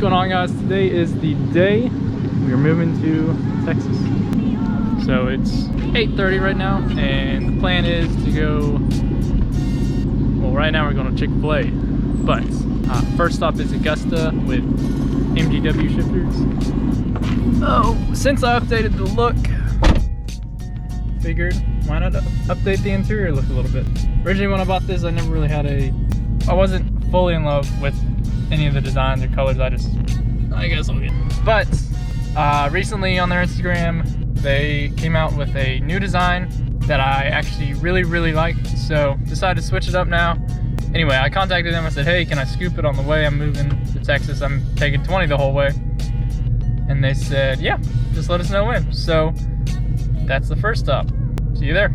going on, guys? Today is the day we are moving to Texas. So it's 8:30 right now, and the plan is to go, well, right now we're going to Chick-fil-A, but first stop is Augusta with MGW shifters. Oh, since I updated the look, figured why not update the interior look a little bit. Originally when I bought this, I never really had I wasn't fully in love with any of the designs or colors. I guess I'll get. But recently on their Instagram, they came out with a new design that I actually really like, so decided to switch it up now. Anyway, I contacted them. I said, hey, can I scoop it on the way? I'm moving to Texas. I'm taking 20 the whole way. And they said, yeah, just let us know when. So that's the first stop. See you there.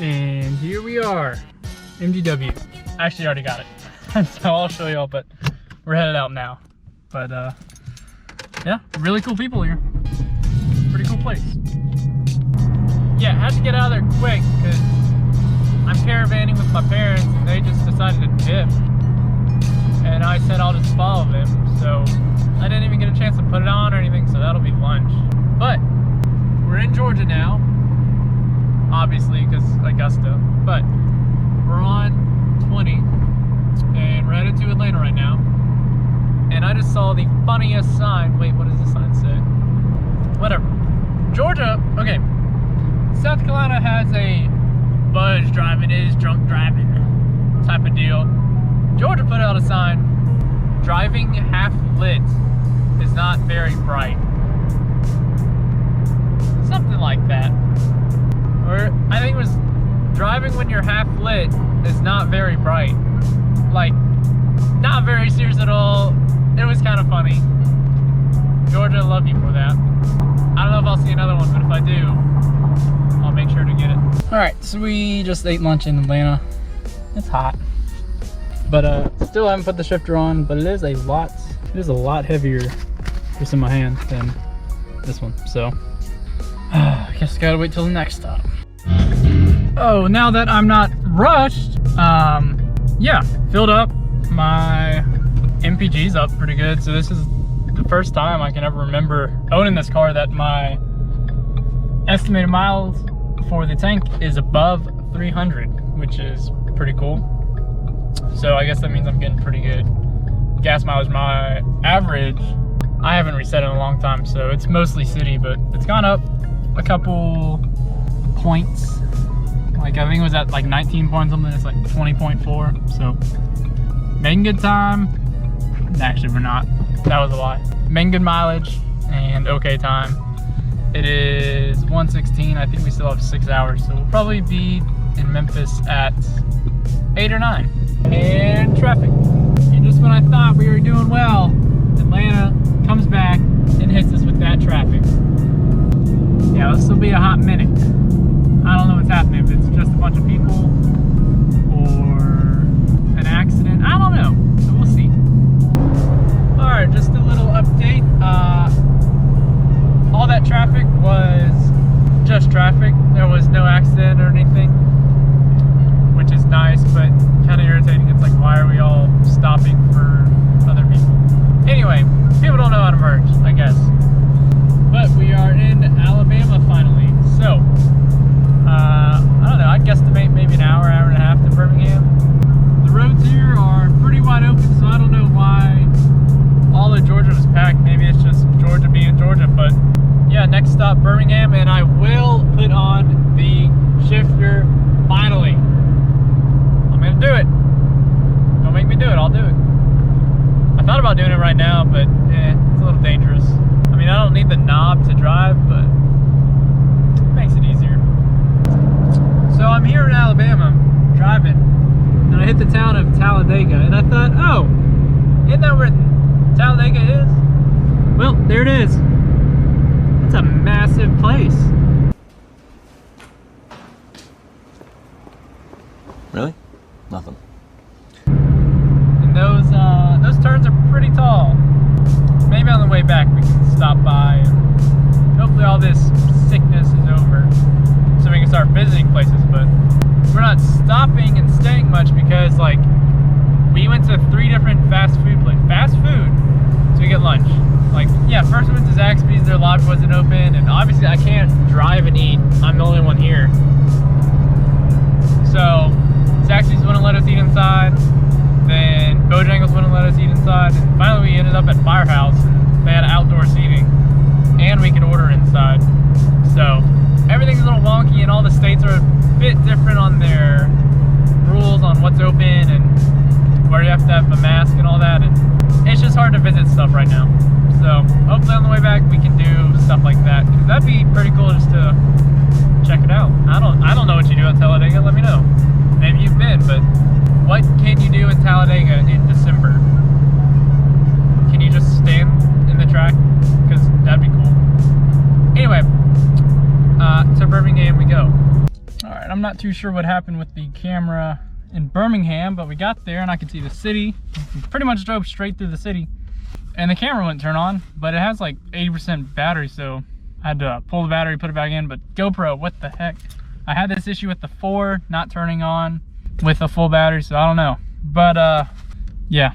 And here we are, MGW. I actually already got it, so I'll show y'all, but we're headed out now. But yeah, really cool people here. Pretty cool place. Yeah, I had to get out of there quick because I'm caravanning with my parents and they just decided to dip. And I said I'll just follow them, so I didn't even get a chance to put it on or anything, so that'll be lunch. But we're in Georgia now. Obviously, because Augusta, but we're on 20 and we're headed to Atlanta right now. And I just saw the funniest sign. Wait, what does the sign say? Whatever. Georgia, okay. South Carolina has a buzz driving is drunk driving type of deal. Georgia put out a sign, driving half lit is not very bright. Something like that. Or I think it was driving when you're half lit is not very bright. Like, not very serious at all. It was kind of funny. Georgia, I love you for that. I don't know if I'll see another one, but if I do, I'll make sure to get it. Alright, so we just ate lunch in Atlanta. It's hot. But still haven't put the shifter on, but it is a lot heavier just in my hand than this one. So I guess I gotta wait till the next stop. Oh, now that I'm not rushed, yeah, filled up. My MPG's up pretty good. So this is the first time I can ever remember owning this car that my estimated miles for the tank is above 300, which is pretty cool. So I guess that means I'm getting pretty good gas mileage. My average, I haven't reset in a long time, so it's mostly city, but it's gone up a couple points. Like I think it was at like 19 point something, it's like 20.4. So making good time. Actually, we're not. That was a lie. Making good mileage and okay time. It is 1:16. I think we still have 6 hours, so we'll probably be in Memphis at 8 or 9. And traffic. And just when I thought we were doing well, Atlanta comes back and hits us with that traffic. Yeah, this will be a hot minute. I don't know what's happening, if it's just a bunch of people or an accident. I don't know, so we'll see. Alright, just a little update. All that traffic was just traffic. There was no accident or anything, which is nice, but kind of irritating. It's like, why are we all stopping for other people? Anyway, people don't know how to merge, I guess. But we are in Alabama finally. So, I don't know, I'd guesstimate maybe an hour and a half to Birmingham. The roads here are pretty wide open, so I don't know why all of Georgia was packed. Maybe it's just Georgia being Georgia, but yeah, next stop Birmingham, and I will put on the shifter finally. I'm gonna do it. Don't make me do it, I'll do it. I thought about doing it right now, but it's a little dangerous. I mean, I don't need the knob to drive, but it makes it easier. So I'm here in Alabama, driving, and I hit the town of Talladega, and I thought, oh, isn't that where Talladega is? Well, there it is. It's a massive place. Really? Nothing. And those turns are pretty tall. Maybe on the way back we can stop by and hopefully all this sickness is over so we can start visiting places, but we're not stopping and staying much because like we went to 3 different fast food places. Fast food to get lunch. Like, yeah, first we went to Zaxby's, their lobby wasn't open, and obviously I can't drive and eat. I'm the only one here. So Zaxby's wouldn't let us eat inside. Then Bojangles wouldn't let us eat inside. And finally we ended up at Firehouse. They had outdoor seating and we could order inside. So everything's a little wonky and all the states are a bit different on their rules on what's open and where you have to have a mask and all that. And it's just hard to visit stuff right now. So hopefully on the way back we can do stuff like that, because that'd be pretty cool just to check it out. I don't know what you do at Talladega. Let me know. Maybe you've been, but what can you do in Talladega in December? Can you just stand in the track? Because that'd be cool. Anyway, to Birmingham we go. All right, I'm not too sure what happened with the camera in Birmingham, but we got there and I could see the city. We pretty much drove straight through the city and the camera wouldn't turn on, but it has like 80% battery, so I had to pull the battery, put it back in. But GoPro, what the heck? I had this issue with the 4 not turning on with a full battery, so I don't know. But yeah,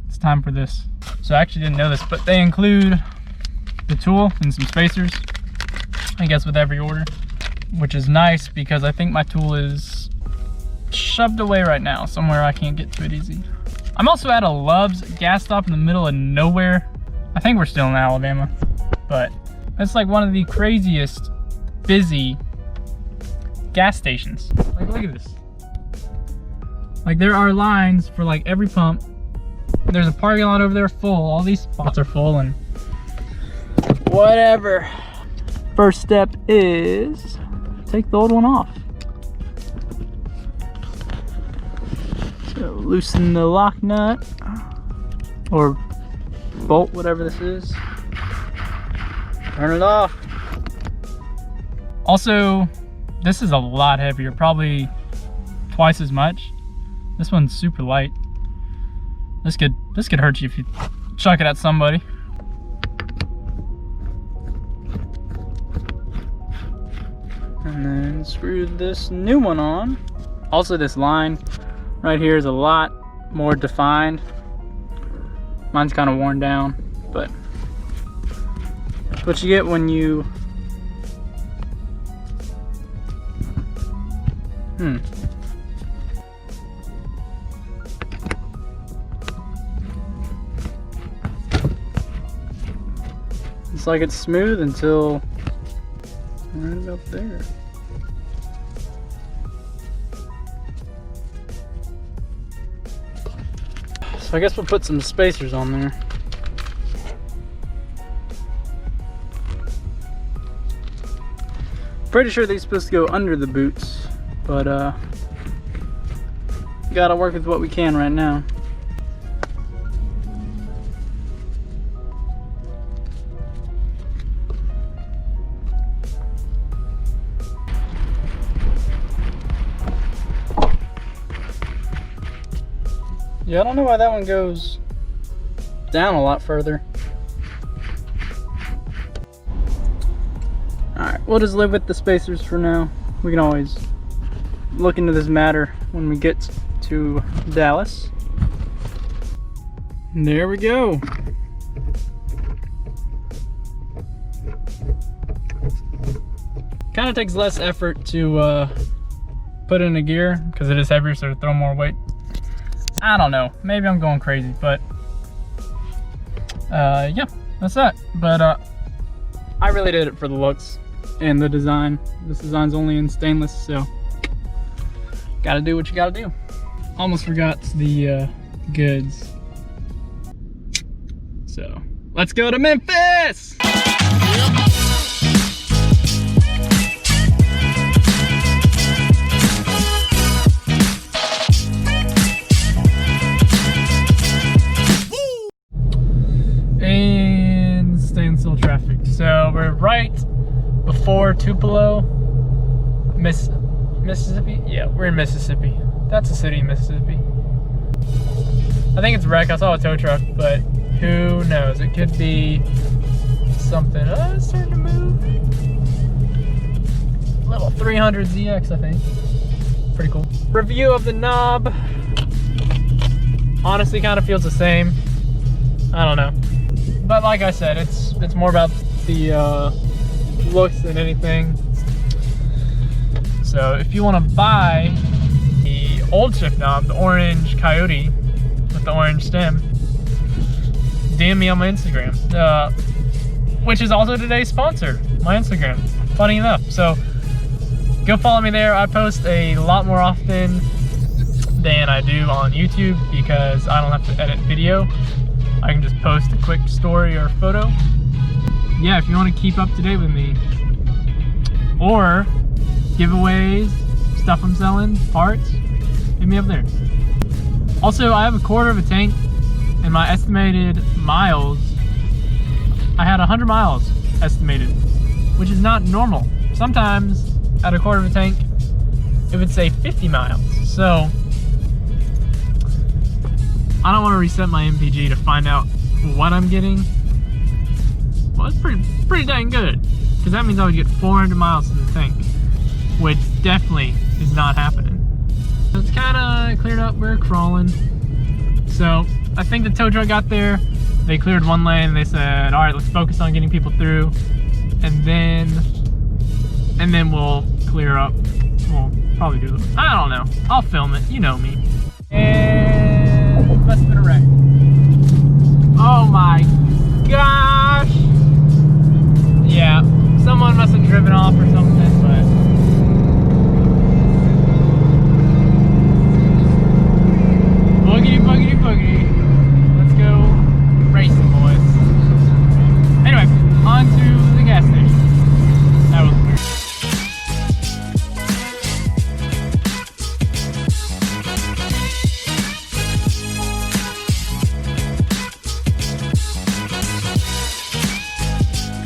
it's time for this. So I actually didn't know this, but they include the tool and some spacers, I guess, with every order, which is nice because I think my tool is shoved away right now somewhere I can't get to it easy. I'm also at a Love's gas stop in the middle of nowhere. I think we're still in Alabama, but it's like one of the craziest busy gas stations. Like, look at this. Like, there are lines for like every pump. There's a parking lot over there full. All these spots are full and whatever. First step is take the old one off. So loosen the lock nut or bolt, whatever this is. Turn it off. Also, this is a lot heavier, probably twice as much. This one's super light. This could hurt you if you chuck it at somebody. And then screw this new one on. Also, this line right here is a lot more defined. Mine's kind of worn down, but that's what you get when you It's like it's smooth until right about there. So I guess we'll put some spacers on there. Pretty sure they're supposed to go under the boots, but gotta work with what we can right now. Yeah, I don't know why that one goes down a lot further. Alright, we'll just live with the spacers for now. We can always look into this matter when we get to Dallas. And there we go. Kind of takes less effort to put in a gear because it is heavier, so to throw more weight. I don't know, maybe I'm going crazy, but yeah, that's that. But I really did it for the looks and the design. This design's only in stainless, so gotta do what you gotta do. Almost forgot the goods. So let's go to Memphis! And standstill traffic. So we're right before Tupelo, Mississippi? Yeah, we're in Mississippi. That's a city in Mississippi. I think it's wrecked. I saw a tow truck, but who knows? It could be something. Oh, it's starting to move. Little 300 ZX, I think. Pretty cool. Review of the knob. Honestly, kind of feels the same. I don't know. But like I said, it's more about the looks than anything. So if you want to buy the old shift knob, the orange Coyote with the orange stem, DM me on my Instagram, which is also today's sponsor, my Instagram, funny enough. So go follow me there. I post a lot more often than I do on YouTube because I don't have to edit video. I can just post a quick story or photo. Yeah, if you want to keep up to date with me, or giveaways, stuff I'm selling, parts, hit me up there. Also, I have a quarter of a tank, and my estimated miles, I had 100 miles estimated, which is not normal. Sometimes at a quarter of a tank, it would say 50 miles. So I don't want to reset my MPG to find out what I'm getting. Well, it's pretty dang good, because that means I would get 400 miles to the tank, which definitely is not happening. So it's kind of cleared up. We're crawling. So I think the tow truck got there. They cleared one lane. And they said, "All right, let's focus on getting people through, and then we'll clear up. We'll probably do it. I don't know. I'll film it. You know me." And must have been a wreck. Oh my God.